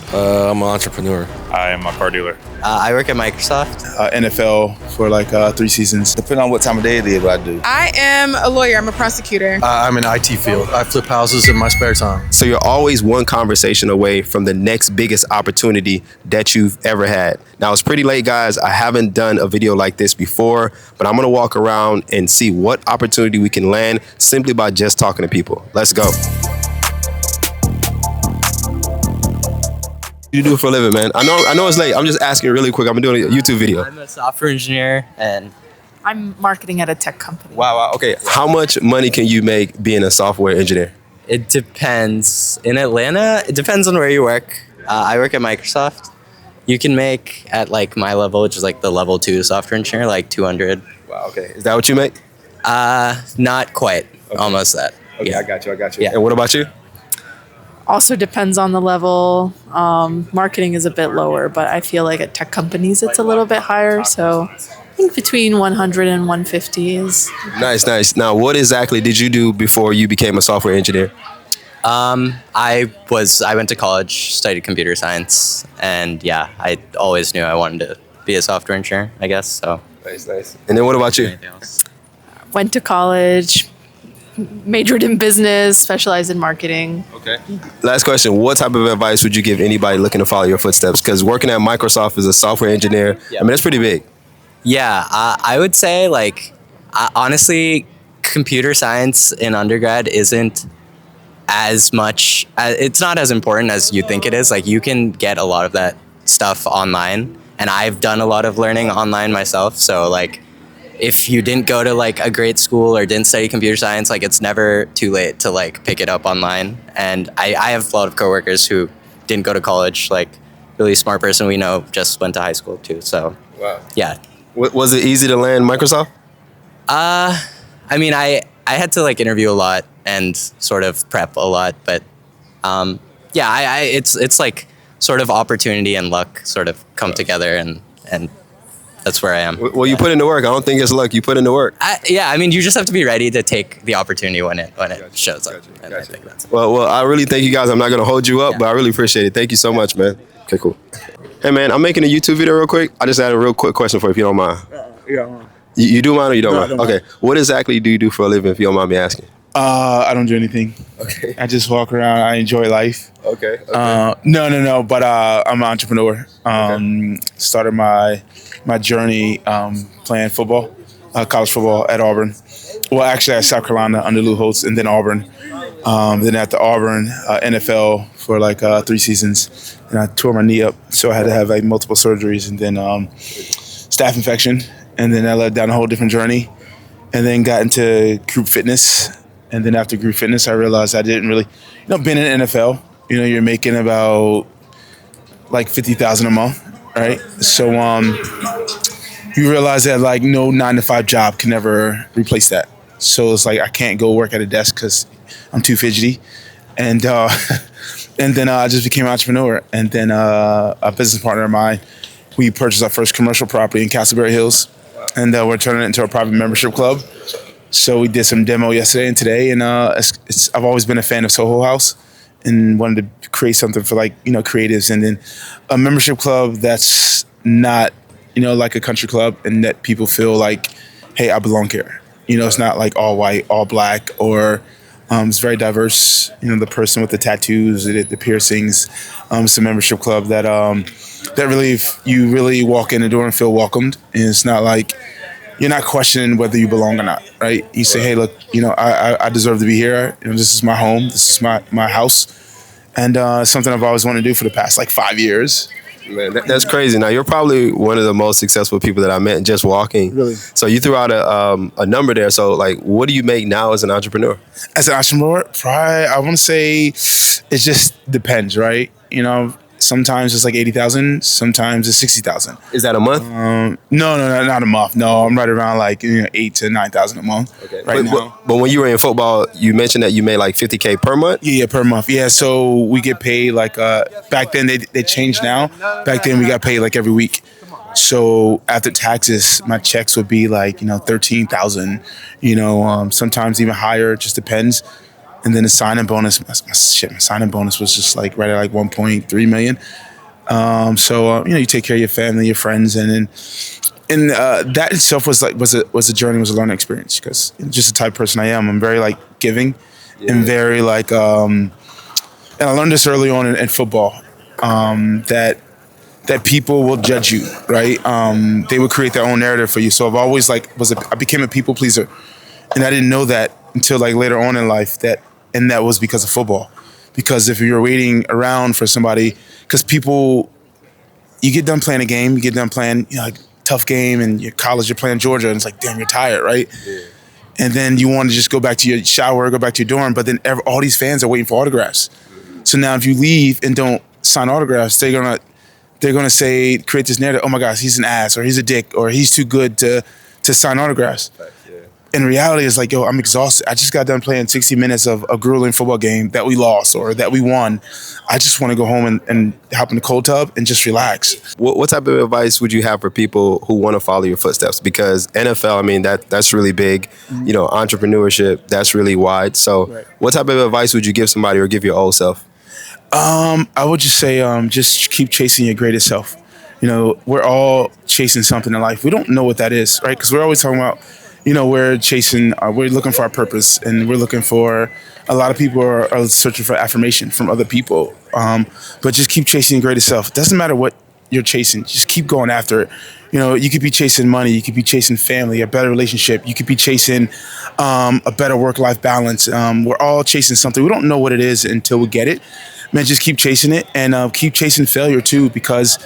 I'm an entrepreneur. I am a car dealer. I work at Microsoft. NFL for like 3 seasons. Depending on what time of day it is, what I do. I am a lawyer. I'm a prosecutor. I'm in the IT field. I flip houses in my spare time. So you're always one conversation away from the next biggest opportunity that you've ever had. Now, it's pretty late, guys. I haven't done a video like this before, but I'm going to walk around and see what opportunity we can land simply by just talking to people. Let's go. You do it for a living, man. I know it's late. I'm just asking really quick. I'm doing a YouTube video. I'm a software engineer and I'm marketing at a tech company. Wow. Okay. How much money can you make being a software engineer? it depends. In Atlanta, it depends on where you work. I work at Microsoft. You can make at like my level, which is like the level 2 software engineer, like 200. Wow. Okay. Is that what you make? Not quite. Okay. Almost that. Okay. Yeah. I got you. Yeah. And what about you? Also depends on the level. Marketing is a bit lower, but I feel like at tech companies it's a little bit higher. So I think between 100 and 150 is. Nice. Now, what exactly did you do before you became a software engineer? I went to college, studied computer science, and yeah, I always knew I wanted to be a software engineer, I guess. So. Nice. And then what about you? Went to college, majored in business, specialized in marketing. Okay. Last question. What type of advice would you give anybody looking to follow your footsteps? Because working at Microsoft as a software engineer, I mean, that's pretty big. Yeah, I would say honestly, computer science in undergrad isn't as much, it's not as important as you think it is. Like you can get a lot of that stuff online, and I've done a lot of learning online myself. So like, if you didn't go to like a great school or didn't study computer science, like it's never too late to like pick it up online. And I have a lot of coworkers who didn't go to college, like really smart person we know just went to high school too. So Wow. Yeah. Was it easy to land Microsoft? I mean, I had to like interview a lot and sort of prep a lot, but yeah, it's like sort of opportunity and luck sort of come together, and that's where I am. Well, you put in the work. I don't think it's luck. You put in the work. Yeah, I mean, you just have to be ready to take the opportunity when it shows up. And I think that's it. Well, I really thank you guys. I'm not going to hold you up, but I really appreciate it. Thank you so much, man. Okay, cool. Hey, man, I'm making a YouTube video real quick. I just had a real quick question for you if you don't mind. Yeah. You do mind or you don't mind? I don't mind. Okay. What exactly do you do for a living if you don't mind me asking? I don't do anything. Okay. I just walk around. I enjoy life. Okay. No. But I'm an entrepreneur. Started my journey playing football, college football at Auburn. Well, actually at South Carolina under Lou Holtz, and then Auburn. Then after Auburn, NFL for like 3 seasons. And I tore my knee up, so I had to have like multiple surgeries, and then staph infection. And then I led down a whole different journey, and then got into group fitness. And then after group fitness, I realized I didn't really, being in the NFL, you're making about like $50,000 a month, right? So you realize that like no 9-to-5 job can never replace that. So it's like I can't go work at a desk because I'm too fidgety, and then I just became an entrepreneur. And then a business partner of mine, we purchased our first commercial property in Castleberry Hills, and we're turning it into a private membership club. So we did some demo yesterday and today, and I've always been a fan of Soho House and wanted to create something for like, creatives, and then a membership club that's not, like a country club, and that people feel like, hey, I belong here. It's not like all white, all black, or it's very diverse. The person with the tattoos, the piercings. It's a membership club that really, if you really walk in the door and feel welcomed, and it's not like, you're not questioning whether you belong or not, right? You say, hey, look, I deserve to be here. This is my home. This is my house. And something I've always wanted to do for the past, 5 years. Man, that's crazy. Now, you're probably one of the most successful people that I met just walking. Really? So you threw out a number there. So, what do you make now as an entrepreneur? As an entrepreneur, probably, I want to say it just depends, right? Sometimes it's like 80,000. Sometimes it's 60,000. Is that a month? No, not a month. No, I'm right around 8 to 9,000 a month. Okay. Right now. But when you were in football, you mentioned that you made like $50K per month. Yeah, per month. Yeah, so we get paid back then. They changed now. Back then we got paid every week. So after taxes, my checks would be 13,000. Sometimes even higher. It just depends. and then the signing bonus. My signing bonus was just like right at like 1.3 million. So you take care of your family, your friends, and that itself was a journey, was a learning experience, because just the type of person I am. I'm very like giving, and very like and I learned this early on in football, that people will judge you, right? They will create their own narrative for you. So I've always I became a people pleaser, and I didn't know that until like later on in life, and that was because of football. Because if you're waiting around for somebody, because people, you get done playing a game, you get done playing like tough game, and your college, you're playing Georgia, and it's like, damn, you're tired, right? Yeah. And then you want to just go back to your shower, go back to your dorm, but then all these fans are waiting for autographs. Mm-hmm. So now if you leave and don't sign autographs, they're gonna say, create this narrative, oh my gosh, he's an ass, or he's a dick, or he's too good to sign autographs. Yeah. In reality, it's like, yo, I'm exhausted. I just got done playing 60 minutes of a grueling football game that we lost or that we won. I just want to go home and hop in the cold tub and just relax. What type of advice would you have for people who want to follow your footsteps? Because NFL, I mean, that's really big. Mm-hmm. Entrepreneurship, that's really wide. So What type of advice would you give somebody or give your old self? I would just say, just keep chasing your greatest self. We're all chasing something in life. We don't know what that is, right? Because we're always talking about, we're chasing, we're looking for our purpose, and we're looking for, a lot of people are searching for affirmation from other people. But just keep chasing your greatest self. It doesn't matter what you're chasing. Just keep going after it. You could be chasing money. You could be chasing family, a better relationship. You could be chasing a better work-life balance. We're all chasing something. We don't know what it is until we get it. Man, just keep chasing it, and keep chasing failure too, because,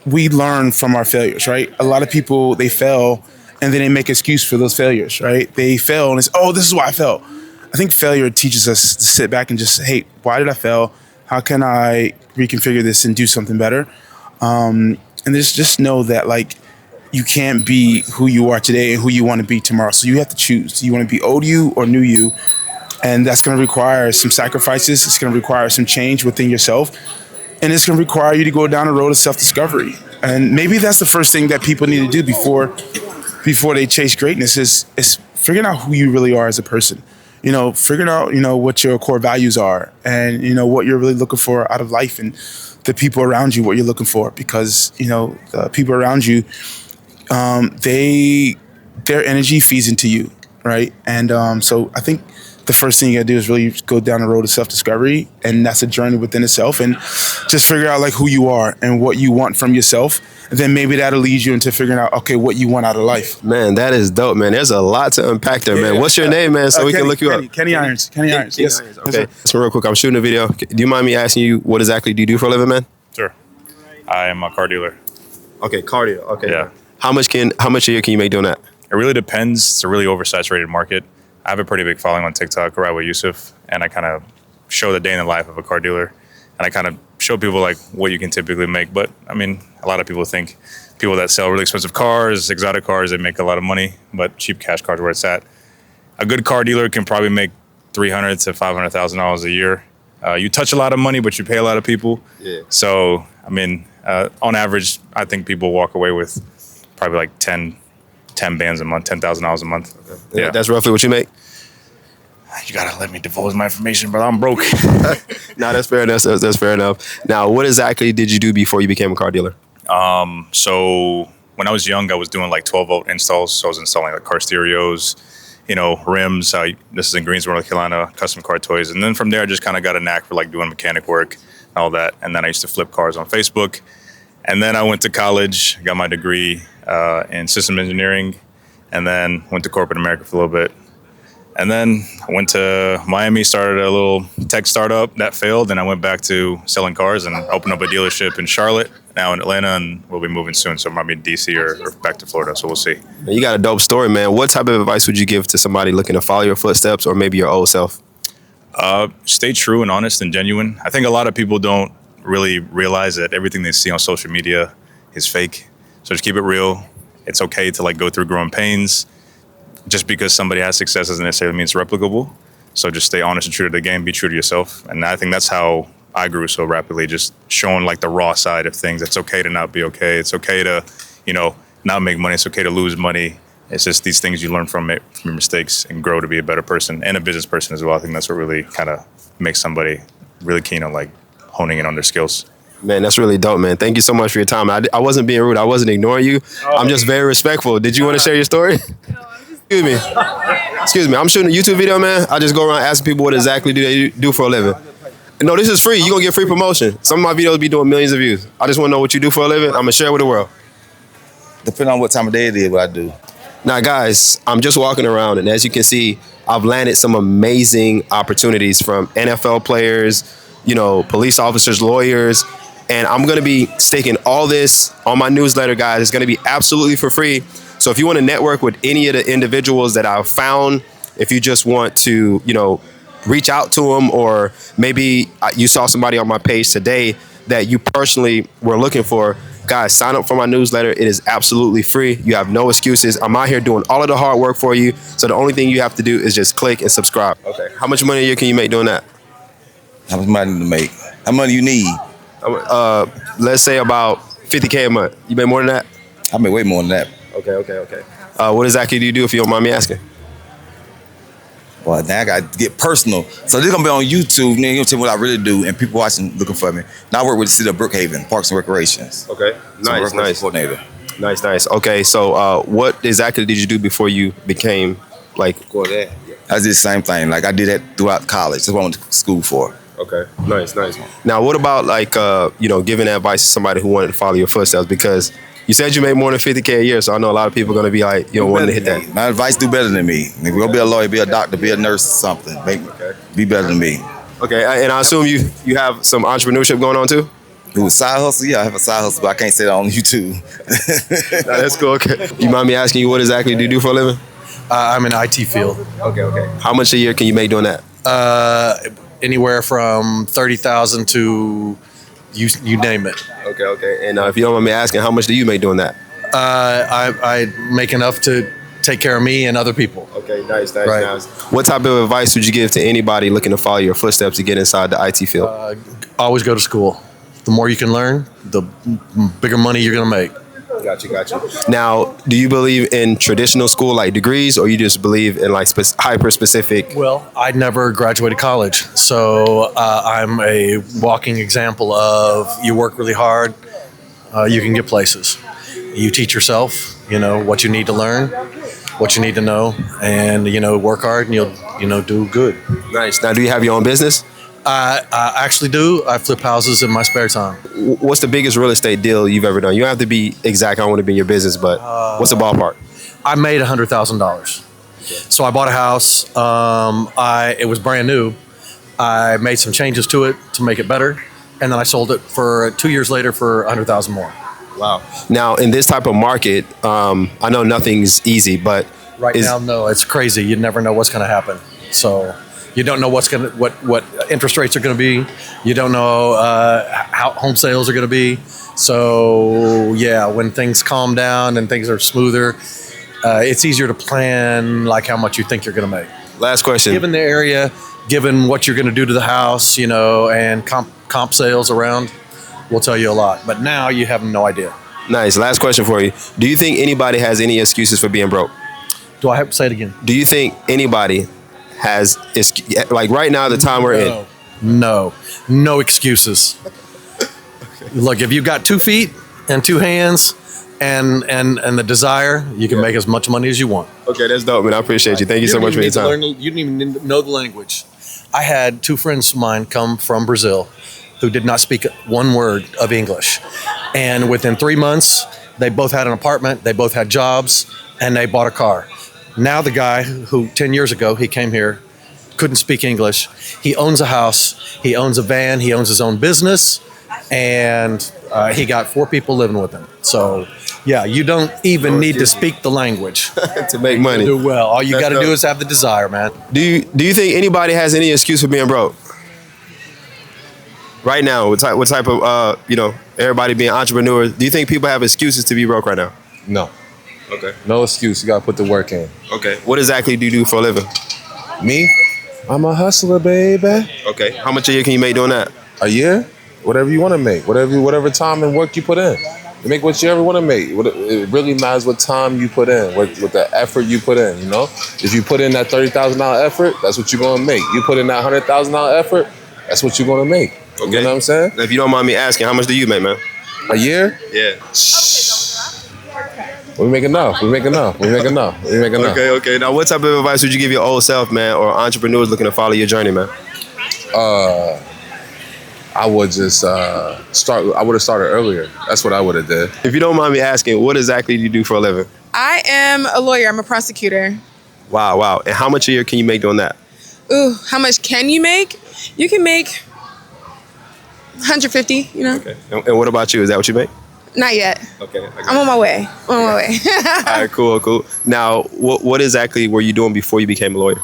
we learn from our failures, right? A lot of people, they fail, and then they make excuse for those failures, right? They fail, and it's, oh, this is why I fell. I think failure teaches us to sit back and just say, hey, why did I fail? How can I reconfigure this and do something better? And just know that, like, you can't be who you are today and who you want to be tomorrow. So you have to choose. Do you want to be old you or new you? And that's going to require some sacrifices. It's going to require some change within yourself. And it's going to require you to go down the road of self-discovery. And maybe that's the first thing that people need to do before they chase greatness is figuring out who you really are as a person. Figuring out, what your core values are, and, what you're really looking for out of life, and the people around you, what you're looking for. Because, the people around you, their energy feeds into you, right? And so I think the first thing you gotta do is really go down the road of self-discovery, and that's a journey within itself, and just figure out like who you are and what you want from yourself. And then maybe that'll lead you into figuring out, okay, what you want out of life. Man, that is dope, man. There's a lot to unpack there, man. What's your name, man, so we can look you up? Kenny Irons. Kenny Irons, yes. Okay, so real quick, I'm shooting a video. Do you mind me asking you, what exactly do you do for a living, man? Sure. I am a car dealer. Okay, car dealer. Okay. Yeah. How much a year can you make doing that? It really depends. It's a really oversaturated market. I have a pretty big following on TikTok, right, with Yusuf, and I kind of show the day in the life of a car dealer, and I kind of show people like what you can typically make. But I mean, a lot of people think people that sell really expensive cars, exotic cars, they make a lot of money, but cheap cash cars where it's at. A good car dealer can probably make $300,000 to $500,000 a year. You touch a lot of money, but you pay a lot of people. Yeah. So I mean, on average, I think people walk away with probably like 10 bands a month, $10,000 a month. Okay. Yeah, that's roughly what you make. You gotta let me divulge my information, brother. I'm broke. No, that's fair enough. That's fair enough. Now, what exactly did you do before you became a car dealer? So when I was young, I was doing like 12-volt installs. So I was installing like car stereos, rims. This is in Greensboro, North Carolina, custom car toys. And then from there, I just kind of got a knack for like doing mechanic work and all that. And then I used to flip cars on Facebook. And then I went to college, got my degree in system engineering, and then went to corporate America for a little bit. And then I went to Miami, started a little tech startup that failed, and I went back to selling cars and opened up a dealership in Charlotte, now in Atlanta, and we'll be moving soon. So it might be in DC or back to Florida, so we'll see. You got a dope story, man. What type of advice would you give to somebody looking to follow your footsteps or maybe your old self? Stay true and honest and genuine. I think a lot of people don't really realize that everything they see on social media is fake. So just keep it real. It's okay to like go through growing pains. Just because somebody has success doesn't necessarily mean it's replicable. So just stay honest and true to the game, be true to yourself. And I think that's how I grew so rapidly, just showing like the raw side of things. It's okay to not be okay. It's okay to, not make money. It's okay to lose money. It's just these things you learn from it, from your mistakes, and grow to be a better person and a business person as well. I think that's what really kind of makes somebody really keen on like honing in on their skills. Man, that's really dope, man. Thank you so much for your time. I wasn't being rude. I wasn't ignoring you. I'm just very respectful. Did you want to share your story? Excuse me. Excuse me. I'm shooting a YouTube video, man. I just go around asking people what exactly do they do for a living. No, this is free. You're going to get free promotion. Some of my videos be doing millions of views. I just want to know what you do for a living. I'm going to share it with the world. Depending on what time of day it is, what I do. Now, guys, I'm just walking around, and as you can see, I've landed some amazing opportunities from NFL players, police officers, lawyers, and I'm going to be sticking all this on my newsletter, guys. It's going to be absolutely for free. So if you want to network with any of the individuals that I've found, if you just want to, reach out to them, or maybe you saw somebody on my page today that you personally were looking for, guys, sign up for my newsletter. It is absolutely free. You have no excuses. I'm out here doing all of the hard work for you. So the only thing you have to do is just click and subscribe. Okay. How much money a year can you make doing that? How much money to make? How much you need? Let's say about 50K a month. You make more than that? I make way more than that. Okay. What exactly do you do, if you don't mind me asking? Well, now I got to get personal. So this is going to be on YouTube. Then you're going to tell me what I really do, and people watching looking for me. Now I work with the city of Brookhaven, Parks and Recreations. Okay. Nice. Coordinator. Nice. Okay, so what exactly did you do before you became like? I did the same thing. Like I did that throughout college. That's what I went to school for. Okay. Nice. Now, what about like giving advice to somebody who wanted to follow your footsteps? Because you said you make more than 50K a year, so I know a lot of people are going to be like, wanting to hit that. My advice: do better than me. If you go be a lawyer, be a doctor, be a nurse, something. Be better than me. Okay, and I assume you have some entrepreneurship going on too. Do a side hustle? Yeah, I have a side hustle, but I can't say that on YouTube. Nah, that's cool. Okay. You mind me asking you what exactly do you do for a living? I'm in the IT field. Okay. How much a year can you make doing that? Anywhere from 30,000 to you name it. Okay. And if you don't mind me asking, how much do you make doing that? I make enough to take care of me and other people. Okay, nice. What type of advice would you give to anybody looking to follow your footsteps to get inside the IT field? Always go to school. The more you can learn, the bigger money you're going to make. Got you. Now, do you believe in traditional school like degrees, or you just believe in like hyper specific? Well, I never graduated college, so I'm a walking example of you work really hard, you can get places. You teach yourself, what you need to learn, what you need to know, and work hard, and you'll do good. Nice. Now, do you have your own business? I actually do. I flip houses in my spare time. What's the biggest real estate deal you've ever done? You don't have to be exact. I don't want to be in your business, but what's the ballpark? I made $100,000. So I bought a house. It was brand new. I made some changes to it to make it better, and then I sold it for 2 years later for $100,000 more. Wow. Now, in this type of market, I know nothing's easy, but now, no, it's crazy. You never know what's going to happen. So you don't know what interest rates are going to be. You don't know how home sales are going to be. So yeah, when things calm down and things are smoother, it's easier to plan like how much you think you're going to make. Last question. Given the area, given what you're going to do to the house, and comp sales around, will tell you a lot. But now you have no idea. Nice. Last question for you. Do you think anybody has any excuses for being broke? Do I have to say it again? Do you think anybody has, like right now, the time we're in? No excuses. Look, if you've got 2 feet and 2 hands and the desire, you can make as much money as you want. Okay, that's dope, man. I appreciate you. Thank you so much for your time. You didn't even know the language. I had 2 friends of mine come from Brazil who did not speak one word of English. And within 3 months, they both had an apartment, they both had jobs, and they bought a car. Now the guy who 10 years ago, he came here, couldn't speak English. He owns a house, he owns a van, he owns his own business, and he got 4 people living with him. So yeah, you don't even need to speak the language to make money. Do well. All you got to do is have the desire, man. Do you think anybody has any excuse for being broke? Right now, what type of everybody being entrepreneurs? Do you think people have excuses to be broke right now? No. Okay. No excuse. You got to put the work in. Okay. What exactly do you do for a living? Me? I'm a hustler, baby. Okay. How much a year can you make doing that? A year? Whatever you want to make. Whatever time and work you put in. You make what you ever want to make. It really matters what time you put in, what the effort you put in, you know? If you put in that $30,000 effort, that's what you're going to make. You put in that $100,000 effort, that's what you're going to make. Okay. You know what I'm saying? If you don't mind me asking, how much do you make, man? A year? Yeah. We make enough. Okay. Now, what type of advice would you give your old self, man, or entrepreneurs looking to follow your journey, man? I would just start. I would have started earlier. That's what I would have did. If you don't mind me asking, what exactly do you do for a living? I am a lawyer. I'm a prosecutor. Wow. And how much a year can you make doing that? Ooh, how much can you make? You can make 150, you know? Okay. And what about you? Is that what you make? Not yet. Okay. I'm on my way. All right, cool. Now, what exactly were you doing before you became a lawyer?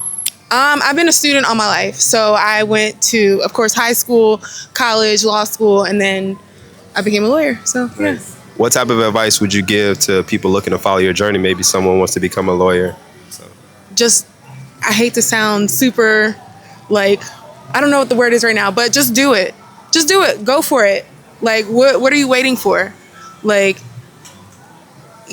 I've been a student all my life. So I went to, of course, high school, college, law school, and then I became a lawyer. So, yeah. What type of advice would you give to people looking to follow your journey? Maybe someone wants to become a lawyer. Just, I hate to sound super, like, I don't know what the word is right now, but just do it. Just do it. Go for it. Like, what are you waiting for? Like,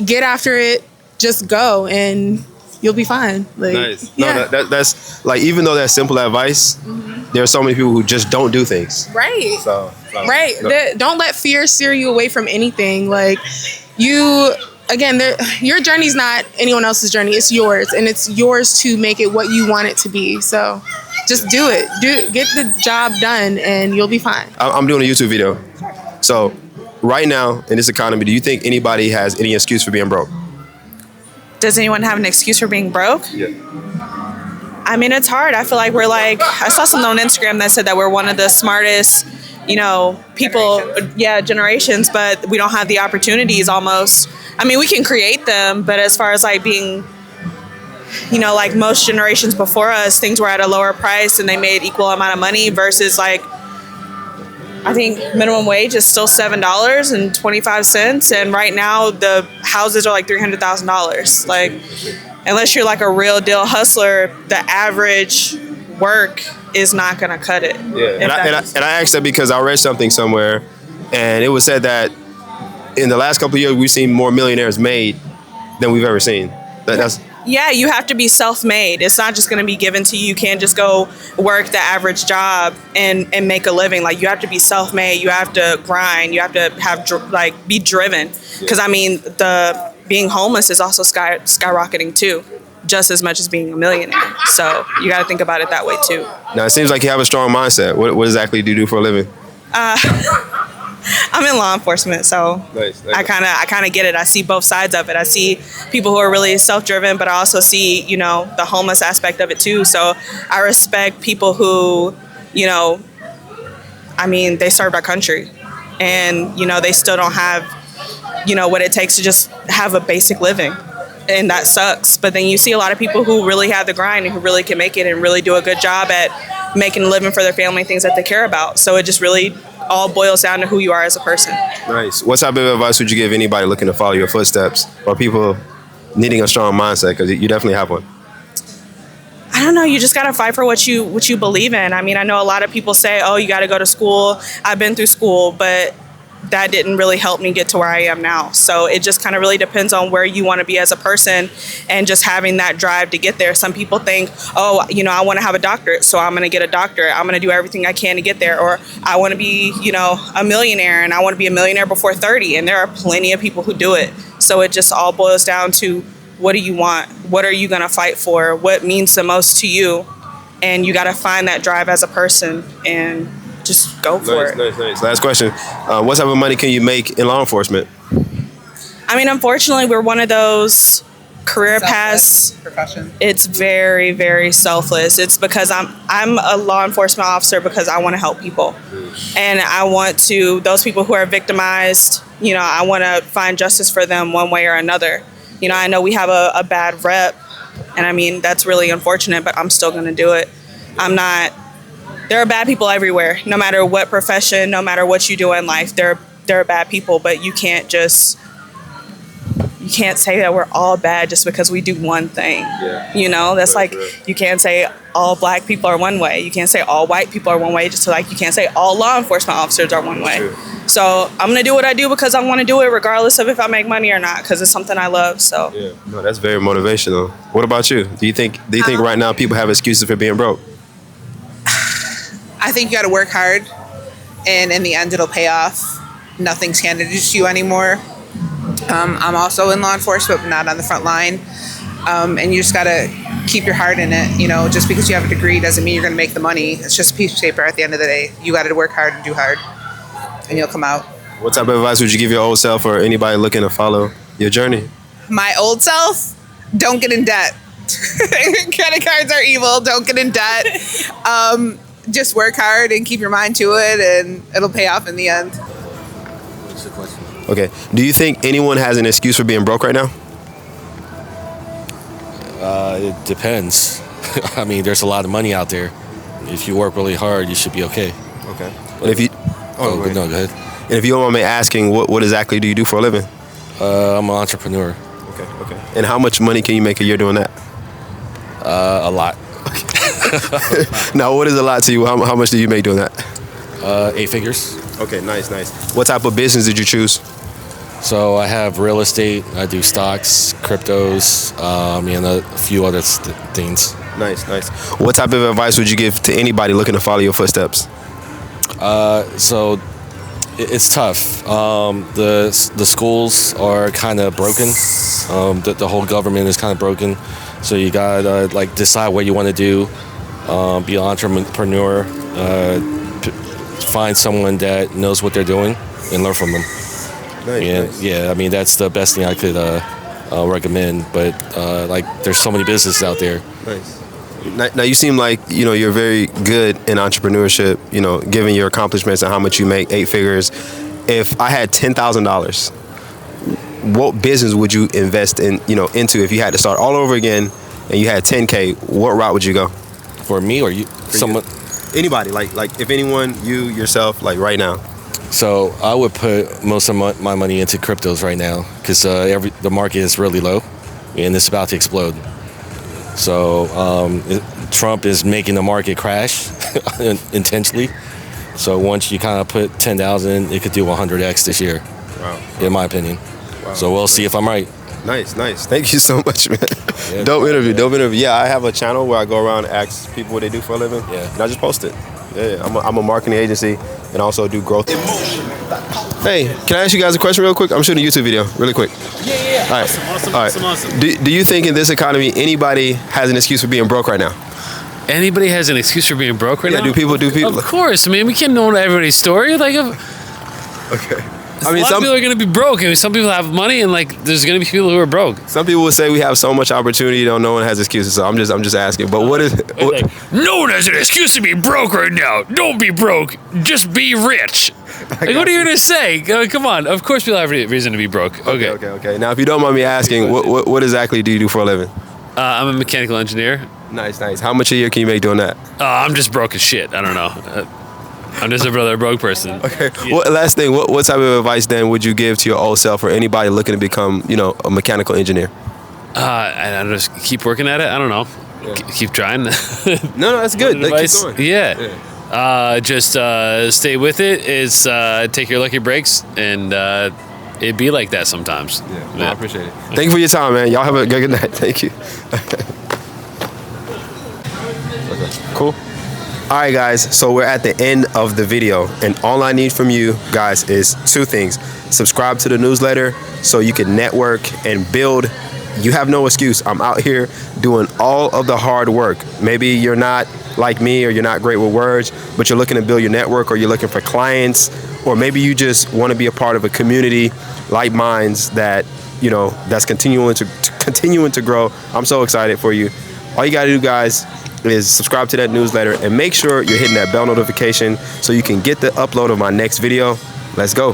get after it. Just go, and you'll be fine. Like, Nice. Yeah. No, that's like, even though that's simple advice, there are so many people who just don't do things. Right. So Right. no. Don't let fear steer you away from anything. Like, your journey's not anyone else's journey. It's yours, and it's yours to make it what you want it to be. So just do it. Get the job done, and you'll be fine. I'm doing a YouTube video. So right now in this economy, do you think anybody has any excuse for being broke? Does anyone have an excuse for being broke? Yeah. I mean, it's hard. I feel like I saw something on Instagram that said that we're one of the smartest, people, generations, but we don't have the opportunities almost. I mean, we can create them, but as far as like being, like most generations before us, things were at a lower price and they made equal amount of money versus like, I think minimum wage is still $7.25, and right now the houses are like $300,000. Like, unless you're like a real deal hustler, the average work is not gonna cut it. Yeah, and I asked that because I read something somewhere, and it was said that in the last couple of years we've seen more millionaires made than we've ever seen. That's Yeah, you have to be self-made. It's not just going to be given to you. You can't just go work the average job and make a living. Like, you have to be self-made. You have to grind. You have to be driven. Because I mean, being homeless is also skyrocketing too, just as much as being a millionaire. So you got to think about it that way too. Now it seems like you have a strong mindset. What exactly do you do for a living? I'm in law enforcement, so Nice. I kind of get it. I see both sides of it. I see people who are really self-driven, but I also see, the homeless aspect of it too. So I respect people who, they served our country, and they still don't have, what it takes to just have a basic living, and that sucks. But then you see a lot of people who really have the grind and who really can make it and really do a good job at making a living for their family, things that they care about. So it just really all boils down to who you are as a person. Nice. What type of advice would you give anybody looking to follow your footsteps, or people needing a strong mindset? Because you definitely have one. I don't know. You just got to fight for what you believe in. I mean, I know a lot of people say, oh, you got to go to school. I've been through school, but that didn't really help me get to where I am now. So it just kind of really depends on where you want to be as a person and just having that drive to get there. Some people think, oh, I want to have a doctorate, so I'm going to get a doctorate. I'm going to do everything I can to get there. Or I want to be, a millionaire, and I want to be a millionaire before 30. And there are plenty of people who do it. So it just all boils down to, what do you want? What are you going to fight for? What means the most to you? And you got to find that drive as a person and just go for it. Nice. Last question. What type of money can you make in law enforcement? I mean, unfortunately, we're one of those career paths. Profession. It's very, very selfless. It's because I'm a law enforcement officer because I want to help people. And I want to, those people who are victimized, I want to find justice for them one way or another. I know we have a bad rep, and I mean, that's really unfortunate, but I'm still going to do it. There are bad people everywhere, no matter what profession, no matter what you do in life. There are bad people, but you can't just you can't say that we're all bad just because we do one thing. Yeah. You know, that's Right, like, right. you can't say all black people are one way. You can't say all white people are one way, just like you can't say all law enforcement officers are one way. True. So I'm gonna do what I do because I want to do it regardless of if I make money or not, because it's something I love. So Yeah. No, that's very motivational. What about you? Do you think right now people have excuses for being broke? I think you got to work hard, and in the end, it'll pay off. Nothing's handed to you anymore. I'm also in law enforcement, but not on the front line. And you just got to keep your heart in it. You know, just because you have a degree doesn't mean you're going to make the money. It's just a piece of paper at the end of the day. You got to work hard and do hard, and you'll come out. What type of advice would you give your old self or anybody looking to follow your journey? My old self, don't get in debt. Credit cards are evil. Don't get in debt. Just work hard and keep your mind to it, and it'll pay off in the end. What's the question? Okay. Do you think anyone has an excuse for being broke right now? It depends. I mean, there's a lot of money out there. If you work really hard, you should be okay. Okay. And if you, go ahead. And if you don't mind me asking, what exactly do you do for a living? I'm an entrepreneur. Okay. And how much money can you make a year doing that? A lot. Now, what is a lot to you? How much do you make doing that? 8 figures. Okay, nice. What type of business did you choose? So I have real estate. I do stocks, cryptos, and a few other things. Nice. What type of advice would you give to anybody looking to follow your footsteps? So it's tough. The schools are kind of broken. The whole government is kind of broken. So you gotta decide what you want to do. Be an entrepreneur. Find someone that knows what they're doing and learn from them. Nice. Yeah, I mean that's the best thing I could recommend. But there's so many businesses out there. Nice. Now you seem like you're very good in entrepreneurship. Given your accomplishments and how much you make, 8 figures. If I had $10,000, what business would you invest in? Into if you had to start all over again and you had 10K, what route would you go? For me or you? Someone? Anybody, like if anyone, you yourself, like right now. So I would put most of my money into cryptos right now because the market is really low and it's about to explode. So Trump is making the market crash intentionally. So once you kind of put 10,000, it could do 100x this year. Wow. In my opinion. Wow. So we'll see if I'm right. Nice. Thank you so much, man. Yeah, Dope interview. Yeah, I have a channel where I go around and ask people what they do for a living. Yeah. And I just post it. Yeah, I'm a marketing agency and also do growth. Hey, can I ask you guys a question real quick? I'm shooting a YouTube video really quick. Yeah. All right. Awesome. Do you think in this economy anybody has an excuse for being broke right now? Anybody has an excuse for being broke right now? Do people? Of course. I mean, we can't know everybody's story. Okay. A lot of people are going to be broke. I mean, some people have money, and there's going to be people who are broke. Some people will say we have so much opportunity, no one has excuses. So I'm just asking. But what is? No one has an excuse to be broke right now. Don't be broke. Just be rich. What are you going to say? Come on. Of course, people have a reason to be broke. Okay. Now, if you don't mind me asking, what exactly do you do for a living? I'm a mechanical engineer. Nice. How much a year can you make doing that? I'm just broke as shit. I don't know. I'm just a broke person. Okay. Yeah. Last thing, what type of advice then would you give to your old self or anybody looking to become, a mechanical engineer? I just keep working at it. I don't know. Yeah. Keep trying. No, that's good. Keep going. Yeah. Just stay with it. It's take your lucky breaks, and it'd be like that sometimes. Yeah. I appreciate it. Thank you for your time, man. Y'all have a good night. Thank you. Okay. Cool. All right, guys, so we're at the end of the video, and all I need from you guys is 2 things. Subscribe to the newsletter so you can network and build. You have no excuse. I'm out here doing all of the hard work. Maybe you're not like me or you're not great with words, but you're looking to build your network or you're looking for clients, or maybe you just want to be a part of a community like mine's that, that's continuing to grow. I'm so excited for you. All you got to do, guys, is subscribe to that newsletter and make sure you're hitting that bell notification so you can get the upload of my next video. Let's go.